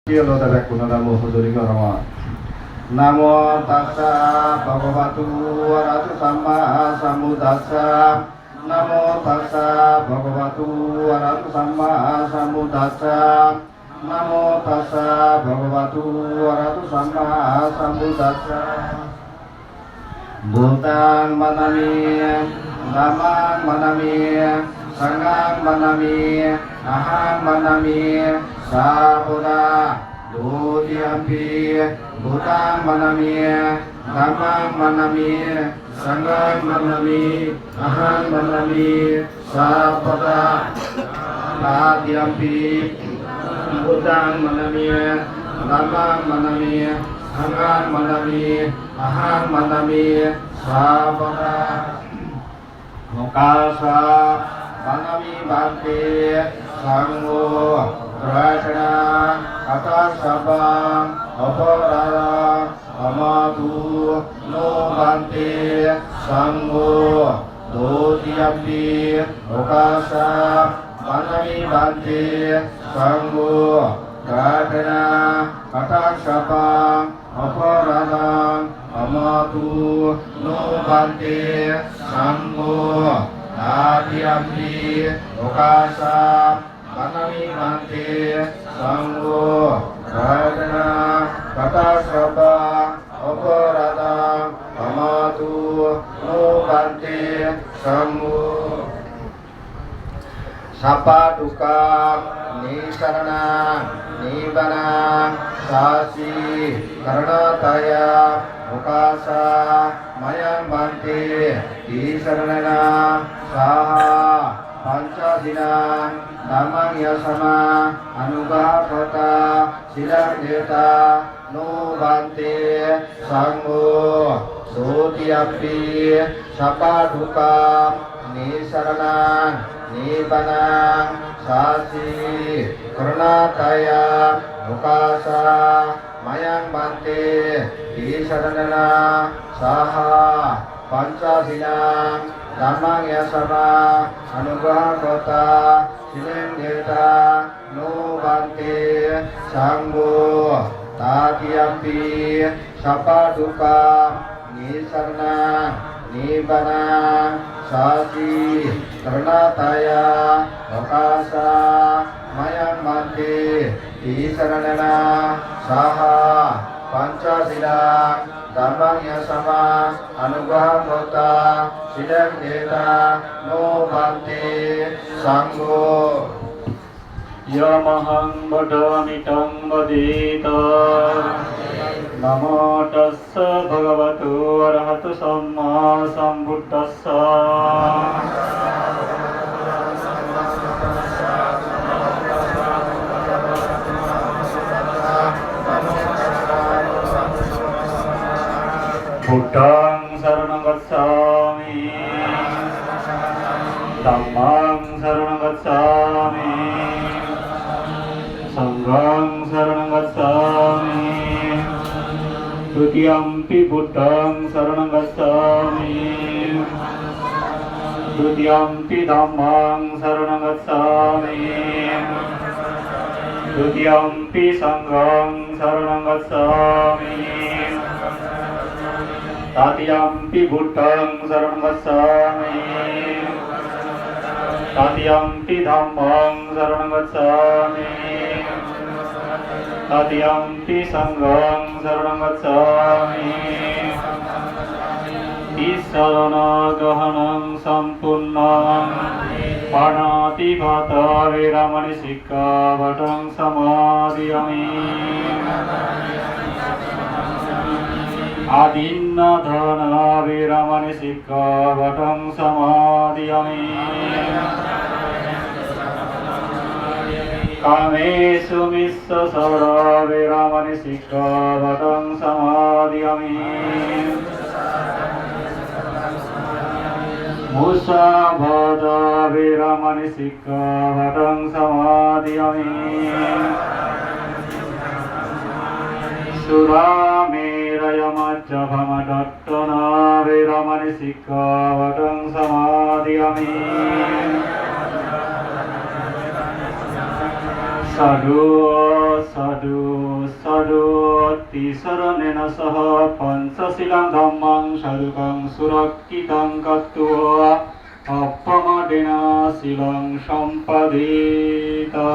Lo tada kuna namo huduri karama. Namo tassa bhagavatu arahato samma sambuddhassa. Namo tassa bhagavatu arahato samma sambuddhassa. Namo tassa bhagavatu arahato samma sambuddhassa. Bhutang manami, dhammang manami, sanghang manami, ahang manami, sabuddha dutiyampi. Bhutang manami, dhammang manami, sanghang manami, ahang manami, sabuddha dutiyampi. Bhutang manami, dhammang manami, sanghang manami, ahang manami, sabuddha mukasa manami bhakti sangho rajana kata sabang aparara amadu no bhakti sangho dutiyampi mukasa manami bhakti sangho rajana kata sabang aparara amadu no bhakti sangho dutiyampi mukasa manami bhakti sangho rajana kata sabang aparada amadu no bhakti sangho sapa duka nisarana nibana sasi karanataya mukasa mayang bhakti isarana saha pancadina dhammang yasama anugahata silang deta no bhakti sangho dutiyampi sapa duka nisarana nibana sasi karanataya mukasa mayang bhakti isarana saha pancadina dhammang yasama anugahata silang deta no bhakti sangho dutiyampi sapa duka nisarana nibana sasi karanataya mukasa mayang bhakti isarana saha pancadina dhammang yasama anugahata silang deta no bhakti sangho yamahang badamitam vadita. Namo tassa bhagavato arahato samma sambuddhassa. Buddhang saranang gacchami, dhammang saranang gacchami, sanghang saranang gacchami, dutiyampi buddhang saranang gacchami, dutiyampi dhammang saranang gacchami, dutiyampi sanghang saranang gacchami, tatiyampi buddhang saranang gacchami, tatiyampi dhammang saranang gacchami, tatiyampi sanghang saranang gacchami. Tisarana gahanang sampunnam panati bhata veramani sikkhapadang samadhiyami. Adinna dhana veramani sikkhapadang samadhiyami. Kamesu missasara veramani sikkhapadang samadhiyami. Musabhada veramani sikkhapadang samadhiyami. Surameraya macchaphamadattana veramani sikkhapadang samadhiyami. Sadhu sadhu තිසරණෙන සහ පංචශීලං ධම්මං ශරුකං සුරක්ඛිතං කତ୍වා අප්පමදිනා සිලං සම්පදීතා